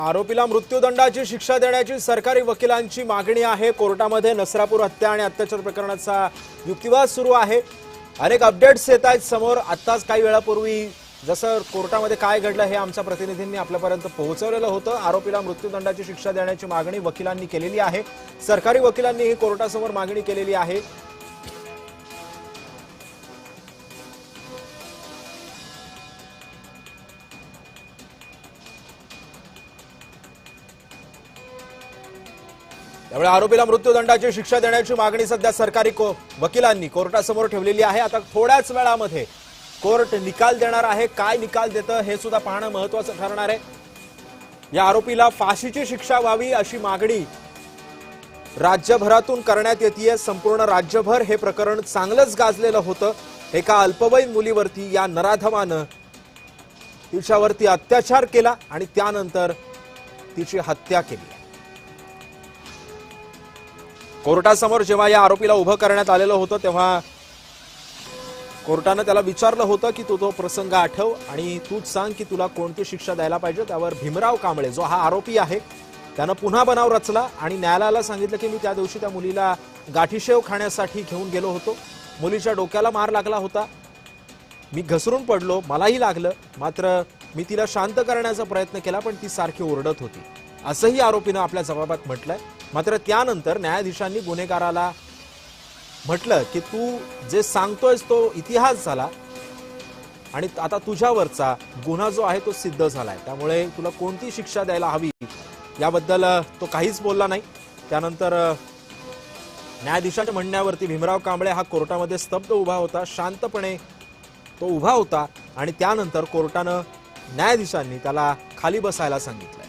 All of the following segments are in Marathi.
आरोपीला मृत्यूदंडाची शिक्षा देण्याची सरकारी वकिलांची मागणी आहे। कोर्टामध्ये नसरापूर हत्या आणि अत्याचार प्रकरणाचा युक्तिवाद सुरू आहे। अनेक अपडेट्स येत आहेत समोर। आत्ताच काही वेळापूर्वी जसं कोर्टामध्ये काय घडलं हे आमच्या प्रतिनिधींनी आपल्यापर्यंत पोहोचवलेलं होतं। आरोपीला मृत्यूदंडाची शिक्षा देण्याची मागणी वकिलांनी केलेली आहे। सरकारी वकिलांनी ही कोर्टासमोर मागणी केलेली आहे। त्यामुळे आरोपीला मृत्यूदंडाची शिक्षा देण्याची मागणी सध्या सरकारी वकिलांनी कोर्टासमोर ठेवलेली आहे। आता थोड्याच वेळामध्ये कोर्ट निकाल देणार आहे। काय निकाल देतं हे सुद्धा पाहणं महत्त्वाचं ठरणार आहे। या आरोपीला फाशीची शिक्षा व्हावी अशी मागणी राज्यभरातून करण्यात येते। संपूर्ण राज्यभर हे प्रकरण चांगलंच गाजलेलं होतं। एका अल्पवयीन मुलीवरती या नराधमानं तिच्यावरती अत्याचार केला आणि त्यानंतर तिची हत्या केली। कोर्टासमोर जेव्हा या आरोपीला उभं करण्यात आलेलं होतं तेव्हा कोर्टाने त्याला विचारलं होतं की तू तो प्रसंग आठव आणि तूच सांग की तुला कोणती शिक्षा द्यायला पाहिजे। त्यावर भीमराव कांबळे जो हा आरोपी आहे त्यानं पुन्हा बनाव रचला आणि न्यायालयाला सांगितलं की मी त्या दिवशी त्या मुलीला गाठीशेव खाण्यासाठी घेऊन गेलो होतो। मुलीच्या डोक्याला मार लागला होता, मी घसरून पडलो, मलाही लागलं, मात्र मी तिला शांत करण्याचा प्रयत्न केला पण ती सारखी ओरडत होती, असंही आरोपीनं आपल्या जबाबात म्हटलंय। मात्र त्यानंतर न्यायाधीशांनी गुन्हेगाराला म्हटलं की तू जे सांगतोयस तो इतिहास झाला आणि आता तुझ्यावरचा गुन्हा जो आहे तो सिद्ध झालाय, त्यामुळे तुला कोणती शिक्षा द्यायला हवी याबद्दल तो काहीच बोलला नाही। त्यानंतर न्यायाधीशांच्या म्हणण्यावरती भीमराव कांबळे हा कोर्टामध्ये स्तब्ध उभा होता, शांतपणे तो उभा होता आणि त्यानंतर कोर्टानं न्यायाधीशांनी त्याला खाली बसायला सांगितलं।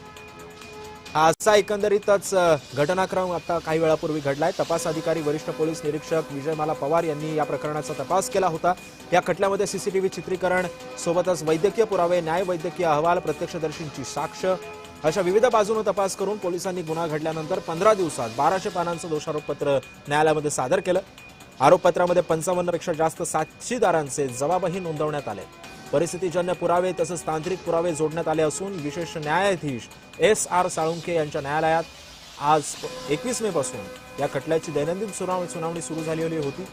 असा एकंदरीतच घटनाक्रम आता काही वेळापूर्वी घडलाय। तपास अधिकारी वरिष्ठ पोलीस निरीक्षक विजयमाला पवार यांनी या प्रकरणाचा तपास केला होता। या खटल्यामध्ये सीसीटीव्ही चित्रीकरण सोबतच वैद्यकीय पुरावे, न्याय वैद्यकीय अहवाल, प्रत्यक्षदर्शींची साक्ष अशा विविध बाजूने तपास करून पोलिसांनी गुन्हा घडल्यानंतर 15 दिवसात 1200 पानांचं दोषारोपपत्र न्यायालयामध्ये सादर केलं। आरोपपत्रामध्ये 55 पेक्षा जास्त साक्षीदारांचे जबाबही नोंदवण्यात आले। परिस्थितीजन्य पुरावे तसंच तांत्रिक पुरावे जोडण्यात आले असून विशेष न्यायाधीश एस.आर. साळुंखे यांच्या न्यायालयात आज 21 मे पासून या खटल्याची दैनंदिन सुनावणी सुरू झालेली होती।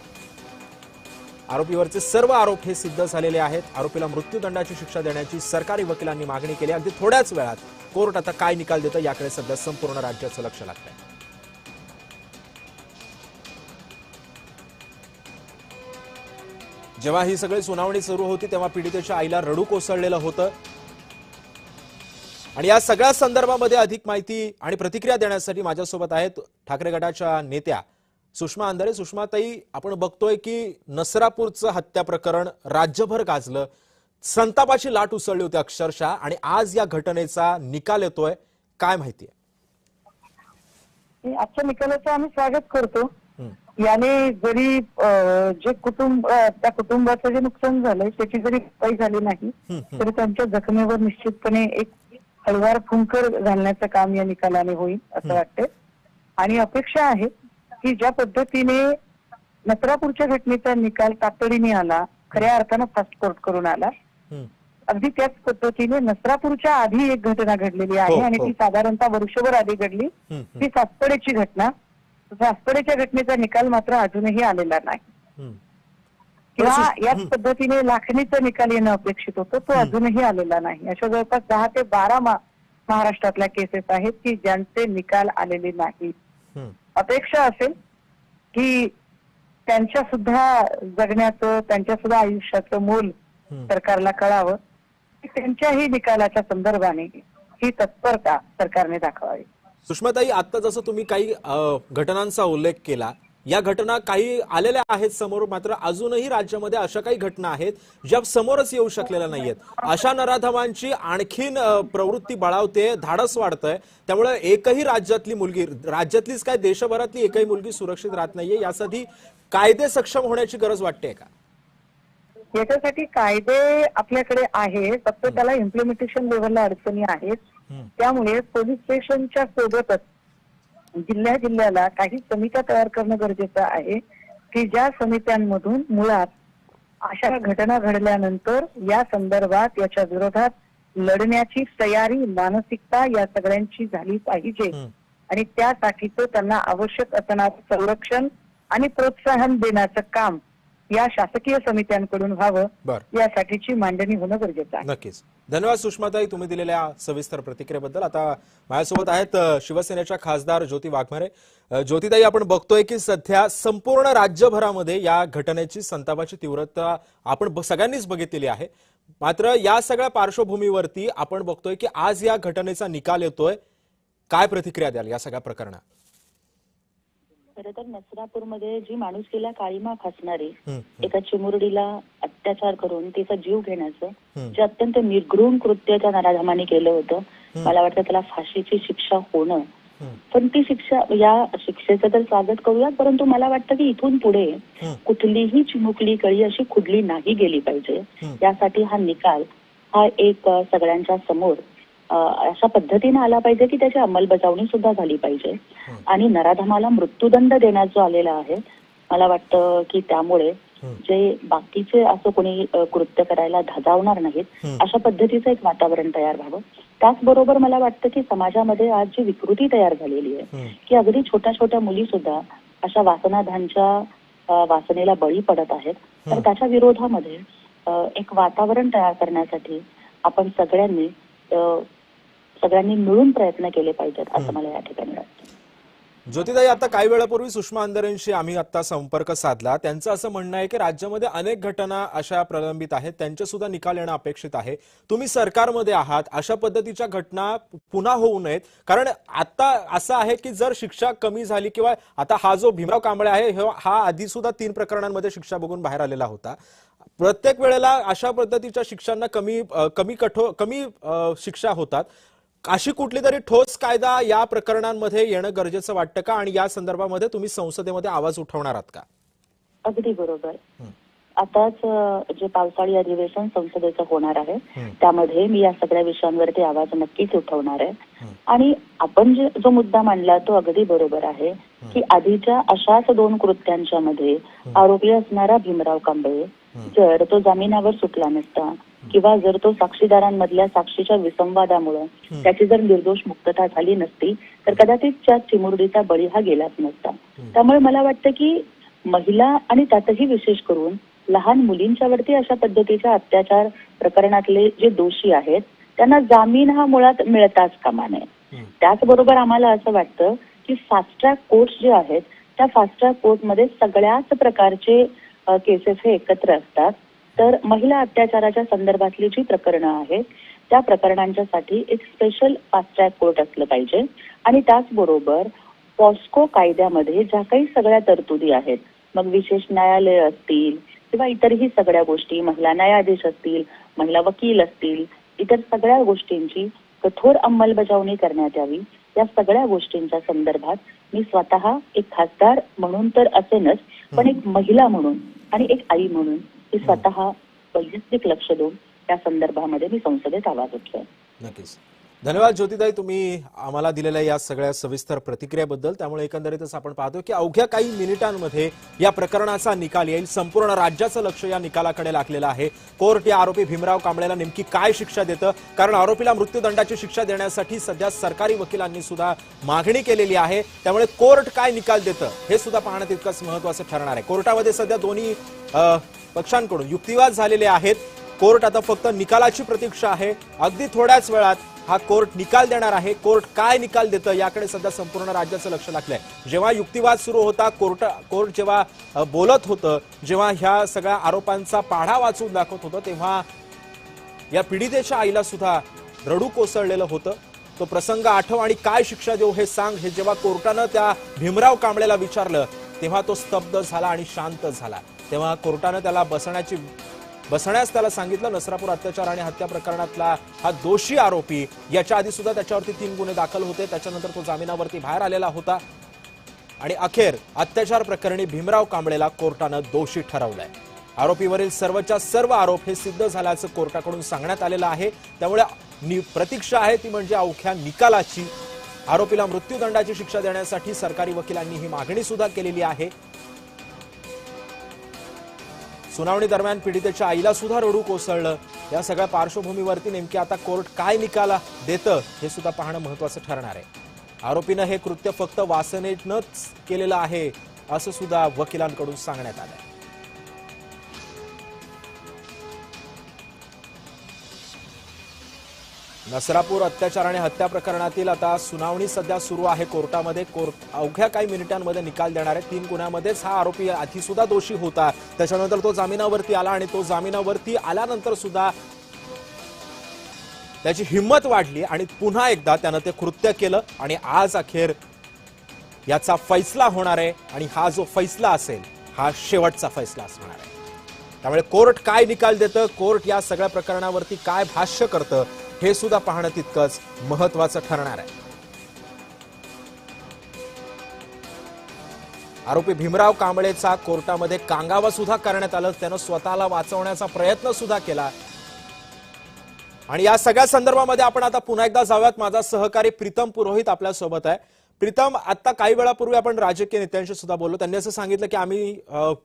आरोपीवरचे सर्व आरोप हे सिद्ध झालेले आहेत। आरोपीला मृत्यूदंडाची शिक्षा देण्याची सरकारी वकिलांनी मागणी केली। अगदी थोड्याच वेळात कोर्ट आता काय निकाल देतं याकडे सध्या संपूर्ण राज्याचं लक्ष लागतंय। जेव्हा ही सगळी सुनावणी सुरू होती तेव्हा पीडितेच्या आईला रडू कोसळलेलं होतं आणि या सगळ्या संदर्भामध्ये अधिक माहिती आणि प्रतिक्रिया देण्यासाठी माझ्यासोबत आहेत ठाकरे गटाच्या नेत्या सुषमा अंधारे। सुषमाताई, आपण बघतोय की नसरापूरचं हत्या प्रकरण राज्यभर गाजलं, संतापाची लाट उसळली होती अक्षरशः, आणि आज या घटनेचा निकाल येतोय, काय माहिती आहे? आजच्या निकालाचं आम्ही स्वागत करतो। याने जरी जे त्या कुटुंबाचं जे नुकसान झालंय त्याची जरी काही झाली नाही तरी त्यांच्या जखमेवर निश्चितपणे एक हळवार फुंकर घालण्याचं काम या निकालाने होईल असं वाटतंय। आणि अपेक्षा आहे की ज्या पद्धतीने नसरापूरच्या घटनेचा निकाल तातडीने आला, खऱ्या अर्थानं फास्ट कोर्ट करून आला, अगदी त्याच पद्धतीने नसरापूरच्या आधी एक घटना घडलेली आहे आणि ती साधारणतः वर्षभर आधी घडली, ती सासपडेची घटना। सासपडेच्या घटनेचा निकाल मात्र अजूनही आलेला नाही किंवा याच पद्धतीने लाखणीचा निकाल येणं अपेक्षित होतं, तो अजूनही आलेला नाही। अशा जवळपास 10 ते 12 महाराष्ट्रातल्या केसेस आहेत की ज्यांचे निकाल आलेले नाहीत। अपेक्षा असेल की त्यांच्या सुद्धा जगण्याचं, त्यांच्या सुद्धा आयुष्याचं मोल सरकारला कळावं, त्यांच्याही निकालाच्या संदर्भाने ही तत्परता सरकारने दाखवावी। सुषमाताई, आता जसं तुम्ही काही घटनांचा उल्लेख केला, या घटना काही आलेल्या आहेत समोर, मात्र अजूनही राज्यामध्ये अशा काही घटना आहेत ज्या समोरच येऊ शकलेल्या नाहीयेत। अशा नराधमांची आणखीन प्रवृत्ती बळावते, धाडस वाढतंय, त्यामुळे एकही राज्यातली मुलगी, राज्यातलीच काय देशभरातली एकही मुलगी सुरक्षित राहत नाहीये। यासाठी कायदे सक्षम होण्याची गरज वाटते का? याच्यासाठी कायदे आपल्याकडे आहे, फक्त त्याला इम्प्लिमेंटेशन लेव्हलला अडचणी आहेत। त्यामुळे पोलीस स्टेशनच्या सोबतच जिल्ह्याला काही समित्या तयार करणं गरजेचं आहे की ज्या समित्यांमधून मुळात अशा घटना घडल्यानंतर या संदर्भात याच्या विरोधात लढण्याची तयारी, मानसिकता या सगळ्यांची झाली पाहिजे आणि त्यासाठीच त्यांना आवश्यक असणारं संरक्षण आणि प्रोत्साहन देण्याचं काम या शासकीय समित्यांकडून व्हावं, यासाठीची मांडणी होणं गरजेचं आहे. नक्कीच. धन्यवाद सुषमाताई, तुम्ही दिलेल्या सविस्तर प्रतिक्रियेबद्दल. आता माझ्यासोबत आहेत शिवसेनेच्या खासदार ज्योती वाघमारे. ज्योतिताई, आपण बघतोय की सध्या संपूर्ण राज्यभरामध्ये या घटनेची, संतापाची तीव्रता आपण सगळ्यांनीच बघितलेली आहे. मात्र या सगळ्या पार्श्वभूमीवरती आपण बघतोय की आज या घटनेचा निकाल येतोय. काय प्रतिक्रिया द्याल या सगळ्या प्रकरणात? खरं तर नसरापूरमध्ये जी माणुसकीला काळीमा फासणारी एका चिमुरडीला अत्याचार करून तिचा जीव घेण्याचं जे अत्यंत निर्घृण कृत्य त्या नराधमाने केलं होतं, मला वाटतं त्याला फाशीची शिक्षा होणं. पण ती शिक्षा, या शिक्षेचं तर स्वागत करूयात, परंतु मला वाटतं की इथून पुढे कुठलीही चिमुकली कळी अशी खुडली नाही गेली पाहिजे. यासाठी हा निकाल हा एक सगळ्यांच्या समोर अशा पद्धतीने आला पाहिजे की त्याची अंमलबजावणी सुद्धा झाली पाहिजे. आणि नराधमाला मृत्यूदंड देण्यात जो आलेला आहे, मला वाटतं की त्यामुळे जे बाकीचे असं कोणी कृत्य करायला धाजावणार नाहीत, अशा पद्धतीचं एक वातावरण तयार व्हावं. त्याचबरोबर मला वाटतं की समाजामध्ये आज जी विकृती तयार झालेली आहे की अगदी छोट्या छोट्या मुली सुद्धा अशा वासनाधांच्या वासनेला बळी पडत आहेत, तर त्याच्या विरोधामध्ये एक वातावरण तयार करण्यासाठी आपण सगळ्यांनी मिळून प्रयत्न केले पाहिजेत, असं मला या ठिकाणी वाटतं. ज्योतिताई, आता काही वेळापूर्वी सुषमा अंधारेंशी आम्ही आता संपर्क साधला. त्यांचं असं म्हणणं आहे की राज्यामध्ये अनेक घटना अशा प्रलंबित आहेत, त्यांचे सुद्धा निकाल येणं अपेक्षित आहे. तुम्ही सरकारमध्ये आहात, अशा पद्धतीच्या घटना पुन्हा होऊ नयेत. कारण आता असं आहे की जर शिक्षा कमी झाली, किंवा आता हा जो भीमराव कांबळे आहे हा आधी सुद्धा 3 प्रकरणांमध्ये शिक्षा बघून बाहेर आलेला होता. प्रत्येक वेळेला अशा पद्धतीच्या शिक्षांना कमी शिक्षा होतात. अशी कुठली तरी ठोस कायदा या प्रकरणांमध्ये येणं गरजेचं वाटतं का? आणि या संदर्भामध्ये तुम्ही संसदेमध्ये आवाज उठवणार आहात का? अगदी बरोबर. आताच जे पावसाळी अधिवेशन संसदेचं होणार आहे, त्यामध्ये मी या सगळ्या विषयांवरती आवाज नक्कीच उठवणार आहे. आणि आपण जो मुद्दा मांडला तो अगदी बरोबर आहे की आधीच्या अशाच 2 कृत्यांच्या मध्ये आरोपी असणारा भीमराव कांबळे जर तो जामिनावर सुटला नसता, किंवा जर तो साक्षीदारांमधल्या साक्षीच्या विसंवादामुळे त्याची जर निर्दोष मुक्तता झाली नसती, तर कदाचित त्या चिमुरडीचा बळी हा गेलाच नसता. त्यामुळे मला वाटतं की महिला आणि त्यातही विशेष करून लहान मुलींच्यावरती अशा पद्धतीच्या अत्याचार प्रकरणातले जे दोषी आहेत त्यांना जामीन हा मुळात मिळताच कामा नये. त्याचबरोबर आम्हाला असं वाटतं की फास्ट ट्रॅक कोर्ट्स जे आहेत, त्या फास्ट ट्रॅक कोर्टमध्ये सगळ्याच प्रकारचे केसेस हे एकत्र असतात. तर महिला अत्याचाराच्या संदर्भातली जी प्रकरणं आहेत त्या प्रकरणांच्यासाठी एक स्पेशल फास्ट ट्रॅक कोर्ट असलं पाहिजे. आणि त्याचबरोबर पॉस्को कायद्यामध्ये ज्या काही सगळ्या तरतुदी आहेत, मग विशेष न्यायालय असतील किंवा इतरही सगळ्या गोष्टी, महिला न्यायाधीश असतील, महिला वकील असतील, इतर सगळ्या गोष्टींची कठोर अंमलबजावणी करण्यात यावी. या सगळ्या गोष्टींच्या संदर्भात मी स्वतः एक खासदार म्हणून तर असेनच, पण एक महिला म्हणून आणि एक आई म्हणून मी स्वतः वैयक्तिक लक्ष देऊन त्या संदर्भामध्ये मी संसदेत आवाज उठलोय. नक्कीच. धन्यवाद ज्योतिताई, तुम्ही आम्हाला दिलेल्या या सगळ्या सविस्तर प्रतिक्रियेबद्दल. त्यामुळे एकंदरीतच आपण पाहतो की अवघ्या काही मिनिटांमध्ये या प्रकरणाचा निकाल येईल. संपूर्ण राज्याचं लक्ष या निकालाकडे लागलेलं आहे. कोर्ट या आरोपी भीमराव कांबळेला नेमकी काय शिक्षा देतं, कारण आरोपीला मृत्यूदंडाची शिक्षा देण्यासाठी सध्या सरकारी वकिलांनी सुद्धा मागणी केलेली आहे. त्यामुळे कोर्ट काय निकाल देतं हे सुद्धा पाहणं तितकंच महत्त्वाचं ठरणार आहे. कोर्टामध्ये सध्या दोन्ही पक्षांकडून युक्तिवाद झालेले आहेत. कोर्ट आता फक्त निकालाची प्रतीक्षा आहे. अगदी थोड्याच वेळात हा कोर्ट निकाल देणार आहे. कोर्ट काय निकाल देतं याकडे सध्या संपूर्ण राज्याचं लक्ष लागलंय. जेव्हा युक्तिवाद सुरू होता, कोर्ट जेव्हा बोलत होतं, जेव्हा ह्या सगळ्या आरोपांचा पाढा वाचून दाखवत होतं, तेव्हा या पीडितेच्या आईला सुद्धा रडू कोसळलेलं होतं. तो प्रसंग आठव आणि काय शिक्षा देऊ हे सांग, हे जेव्हा कोर्टानं त्या भीमराव कांबळेला विचारलं, तेव्हा तो स्तब्ध झाला आणि शांत झाला. तेव्हा कोर्टानं त्याला बसण्यास त्याला सांगितलं. नसरापूर अत्याचार आणि हत्या प्रकरणातला हा दोषी आरोपी, याच्या आधी सुद्धा त्याच्यावरती 3 गुन्हे दाखल होते. त्याच्यानंतर तो जामिनावरती बाहेर आलेला होता आणि अखेर अत्याचार प्रकरणी भीमराव कांबळेला कोर्टानं दोषी ठरवलंय. आरोपीवरील सर्वच्या सर्व आरोप हे सिद्ध झाल्याचं कोर्टाकडून सांगण्यात आलेलं आहे. त्यामुळे प्रतीक्षा आहे ती म्हणजे अवघ्या निकालाची. आरोपीला मृत्यूदंडाची शिक्षा देण्यासाठी सरकारी वकिलांनी ही मागणी सुद्धा केलेली आहे. सुनावणी दरम्यान पीडितेच्या आईला सुद्धा रडू कोसळलं. या सगळ्या पार्श्वभूमीवरती नेमकी आता कोर्ट काय निकाल देतं हे सुद्धा पाहणं महत्त्वाचं ठरणार आहे. आरोपीनं हे कृत्य फक्त वासनेनंच केलेलं आहे असं सुद्धा वकिलांकडून सांगण्यात आलंय. नसरापूर अत्याचार आणि हत्या प्रकरणातील आता सुनावणी सध्या सुरू आहे कोर्टामध्ये. कोर्ट अवघ्या काही मिनिटांमध्ये निकाल देणार आहे. 3 गुन्ह्यामध्येच हा आरोपी आधी सुद्धा दोषी होता, त्याच्यानंतर तो जामिनावरती आला आणि तो जामिनावरती आल्यानंतर सुद्धा त्याची हिंमत वाढली आणि पुन्हा एकदा त्यानं ते कृत्य केलं आणि आज अखेर याचा फैसला होणार आहे आणि हा जो फैसला असेल हा शेवटचा फैसला असणार आहे. त्यामुळे कोर्ट काय निकाल देतं, कोर्ट या सगळ्या प्रकरणावरती काय भाष्य करतं हे सुद्धा पाहणं तितकंच महत्त्वाचं ठरणार आहे. आरोपी भीमराव कांबळेचा कोर्टामध्ये कांगावा सुद्धा करण्यात आलं. त्यानं स्वतःला वाचवण्याचा प्रयत्न सुद्धा केला आणि या सगळ्या संदर्भामध्ये आपण आता पुन्हा एकदा जाऊयात. माझा सहकारी प्रीतम पुरोहित आपल्या सोबत आहे. प्रीतम, आता काही वेळापूर्वी आपण राजकीय नेत्यांशी सुद्धा बोललो. त्यांनी असं सांगितलं की आम्ही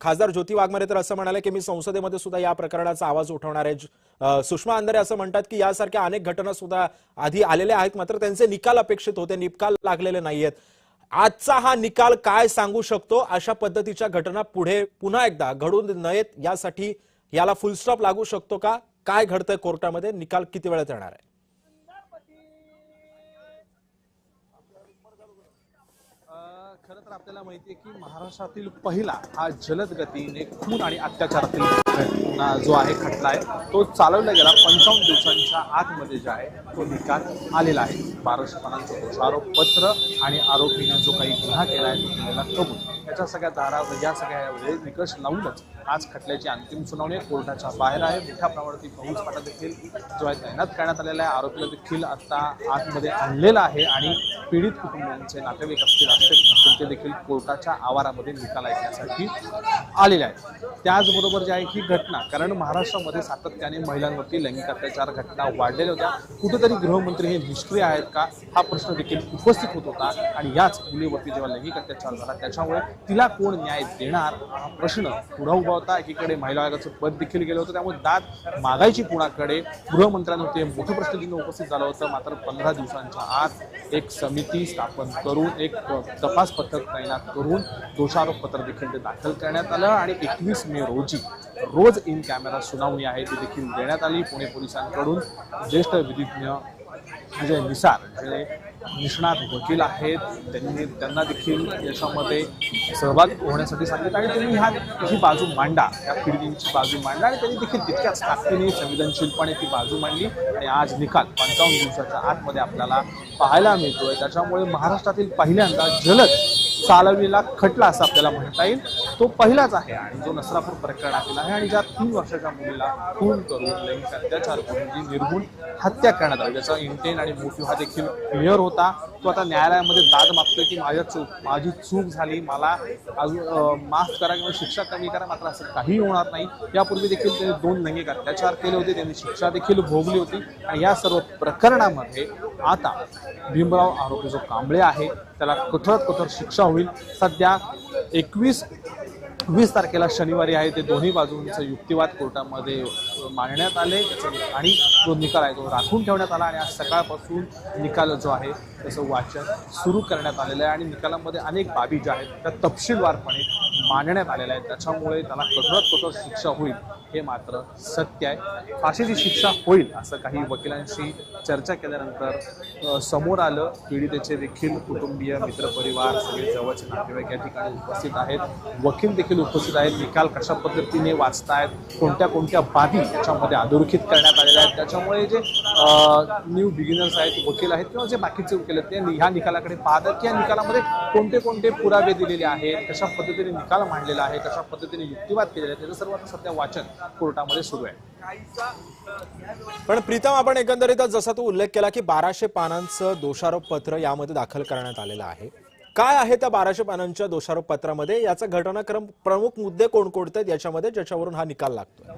खासदार ज्योती वाघमारे तर असं म्हणाले की मी संसदेमध्ये सुद्धा या प्रकरणाचा आवाज उठवणार आहे. सुषमा अंधारे असं म्हणतात की यासारख्या अनेक घटना सुद्धा आधी आलेल्या आहेत, मात्र त्यांचे निकाल अपेक्षित होते, निकाल लागलेले नाहीयेत. आजचा हा निकाल काय सांगू शकतो? अशा पद्धतीच्या घटना पुढे पुन्हा एकदा घडून नयेत यासाठी याला फुलस्टॉप लागू शकतो का? काय घडतंय कोर्टामध्ये? निकाल किती वेळात येणार आहे? खरं तर आपल्याला माहिती आहे की महाराष्ट्रातील पहिला हा जलद गतीने खून आणि अत्याचारातील घटना जो आहे खटला आहे तो चालवला गेला. 55 दिवसांच्या आतमध्ये जे आहे तो निकाल आलेला आहे. 1200 पानांचं दोषारोप पत्र आणि आरोपीने जो काही गुन्हा केला आहे तो केलेला कबूल, याच्या सगळ्या धारा या सगळ्या निकष लावूनच आज खटल्याची अंतिम सुनावणी कोर्टाच्या बाहेर आहे. मोठ्या प्रमाणात फौज फाटा देखील जो आहे तैनात करण्यात आलेला आहे. आरोपीला देखील आता आतमध्ये आणलेला आहे आणि पीडित कुटुंबियांचे नातेवाईक असतील ते देखील कोर्टाच्या आवारामध्ये निकाल ऐकण्यासाठी आलेले आहेत. त्याचबरोबर जे आहे ही घटना, कारण महाराष्ट्रामध्ये सातत्याने महिलांवरती लैंगिक अत्याचार घटना वाढलेल्या होत्या. कुठेतरी गृहमंत्री हे निष्क्रिय आहेत का हा प्रश्न देखील उपस्थित होत होता आणि याच मुलीवरती जेव्हा लैंगिक अत्याचार झाला त्याच्यामुळे तिला कोण न्याय देणार हा प्रश्न पुढे उभा होता. एकीकडे महिला आयोगाचं पद देखील गेलं होतं, त्यामुळे दाद मागायची कुणाकडे गृहमंत्र्यांवरती मोठं प्रश्नचिन्ह उपस्थित झालं होतं. मात्र 15 दिवसांच्या आत एक समिती स्थापन करून एक तपास पथक तैनात करून दोषारोप पत्र देखील ते दाखल करण्यात आलं आणि 21 मे रोजी रोज इन कॅमेरा सुनावणी आहे ती देखील देण्यात आली. पुणे पोलिसांकडून ज्येष्ठ विधिज्ञ म्हणजे निसार जे निष्णात वकील आहेत त्यांना देखील याच्यामध्ये सहभागी होण्यासाठी सांगितलं आणि त्यांनी ही बाजू मांडा, या पीडितांची बाजू मांडा आणि त्यांनी देखील तितक्याच ताकदीने संवेदनशीलपणे ती बाजू मांडली आणि आज निकाल 55 दिवसाच्या आतमध्ये आपल्याला पाहायला मिळतोय. त्याच्यामुळे महाराष्ट्रातील पहिल्यांदा जलद चालवलेला खटला असं आपल्याला म्हणता येईल. तो पहिलाच आहे आणि जो नसरापूर प्रकरणातील आहे आणि ज्या 3 वर्षाच्या मुलीला खून करून लैंगिक अत्याचार करून जी निर्गुण हत्या करण्यात आली, त्याचा इंटेंट आणि मोटिव्ह हा देखील क्लिअर होता. तो आता न्यायालयामध्ये दाद मागतोय की माझी चूक झाली, मला माफ करा किंवा शिक्षा कमी करा. मात्र असं काही होणार नाही. यापूर्वी देखील त्यांनी 2 लैंगिक अत्याचार केले होते, त्यांनी शिक्षा देखील भोगली होती आणि या सर्व प्रकरणामध्ये आता भीमराव आरोपी जो कांबळे आहे त्याला कठोर शिक्षा होईल. सध्या 20 तारखेला शनिवारी आहे ते दोन्ही बाजूंचा युक्तिवाद कोर्टामध्ये मांडण्यात आले आणि जो निकाल आहे तो राखून ठेवण्यात आला आणि आज सकाळपासून निकाल जो आहे त्याचं वाचन सुरू करण्यात आलेलं आहे आणि निकालामध्ये अनेक बाबी ज्या आहेत त्या तपशीलवारपणे मांडण्यात आलेल्या आहेत. त्याच्यामुळे त्याला कठोर शिक्षा होईल हे मात्र सत्य आहे. फाशीची शिक्षा होईल असं काही वकिलांशी चर्चा केल्यानंतर समोर आलं. पीडितेचे देखील कुटुंबीय, मित्रपरिवार, सगळे जवळचे नातेवाईक या ठिकाणी उपस्थित आहेत. वकील देखील उपस्थित आहेत. निकाल कशा पद्धतीने वाचतायत, कोणत्या बाबी याच्यामध्ये अधोरेखित करण्यात आलेल्या आहेत. त्याच्यामुळे जे न्यू बिगिनर्स आहेत, वकील आहेत किंवा जे बाकीचे वकील आहेत ते ह्या निकालाकडे पाहतात की या निकालामध्ये कोणते पुरावे दिलेले आहेत, कशा पद्धतीने निकाल मांडलेला आहे, कशा पद्धतीने युक्तिवाद केलेला आहे, त्याचं सर्व सध्या वाचन कोर्टामध्ये सुरू आहे. पण प्रीतम, आपण एकंदरीतच जसा तू उल्लेख केला की 1200 पानांचं दोषारोप पत्र यामध्ये दाखल करण्यात आलेलं आहे. काय आहे त्या 1200 पानांच्या दोषारोप पत्रामध्ये? याचा घटनाक्रम, प्रमुख मुद्दे कोणकोणते आहेत याच्यामध्ये ज्याच्यावरून हा निकाल लागतो?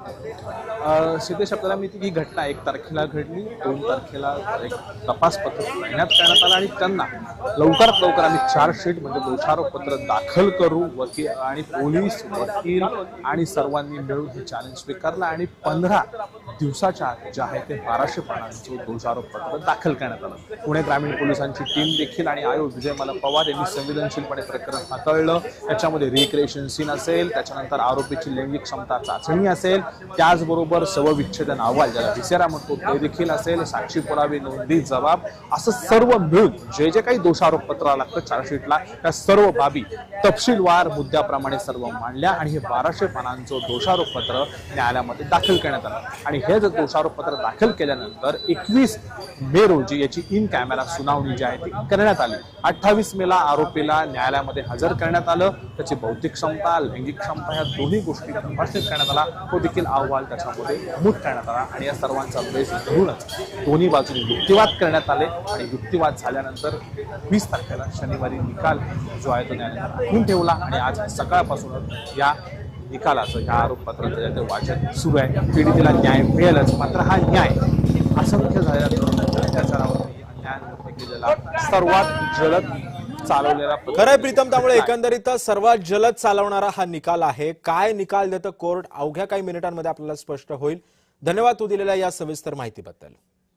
सिद्धेश आपल्याला माहिती की ही घटना 1 तारखेला घडली, 2 तारखेला एक तपास पथक तैनात करण्यात आलं आणि त्यांना लवकरात लवकर आम्ही चार्जशीट म्हणजे दोषारोपपत्र दाखल करू. वकील आणि पोलीस, वकील आणि सर्वांनी मिळून हे चॅलेंज स्वीकारलं आणि 15 दिवसाच्या आत जे आहे ते 1200 पानांचं दोषारोपपत्र दाखल करण्यात आलं. पुणे ग्रामीण पोलिसांची टीम देखील आणि आयोग विजयमाला पवार यांनी संवेदनशीलपणे प्रकरण हाताळलं. त्याच्यामध्ये रिक्रिएशन सीन असेल, त्याच्यानंतर आरोपीची लैंगिक क्षमता चाचणी असेल, त्याचबरोबर शवविच्छेदन अहवाल ज्याला विसेरा म्हणतो ते देखील असेल, साक्षी पुरावे, नोंदी, जबाब असं सर्व मिळून जे जे काही दोषारोपपत्र लागतं चार्जशीटला त्या सर्व बाबी तपशीलवार मुद्द्याप्रमाणे सर्व मांडल्या आणि हे 1200 पानांचं दोषारोपपत्र न्यायालयामध्ये दाखल करण्यात आलं. आणि हे जर दोषारोपपत्र दाखल केल्यानंतर 21 मे रोजी याची इन कॅमेरा सुनावणी जी आहे ती करण्यात आली. 28 मेला आरोपीला न्यायालयामध्ये हजर करण्यात आलं. त्याची बौद्धिक क्षमता, लैंगिक क्षमता ह्या दोन्ही गोष्टी तपासणीत करण्यात आला. तो देखील अहवाल त्याच्यामध्ये नमूद करण्यात आला आणि या सर्वांचा बेस धरूनच दोन्ही बाजूने युक्तिवाद करण्यात आले आणि युक्तिवाद झाल्यानंतर 20 तारखेला शनिवारी निकाल जो आहे तो न्यायालयाने राखून ठेवला आणि आज सकाळपासूनच या निकालाचं या आरोपपत्राचं जे वाचन सुरू आहे. पीडितेला न्याय मिळेलच, मात्र हा न्याय असंख्य झाल्यानंतर अत्याचारावरती अन्यायावरती केलेला सर्वात जलद चालवलेला खरंय प्रीतम. त्यामुळे एकंदरीत सर्वात जलद चालवणारा हा निकाल आहे. काय निकाल देतं कोर्ट अवघ्या काही मिनिटांमध्ये आपल्याला स्पष्ट होईल. धन्यवाद तू दिलेल्या या सविस्तर माहितीबद्दल.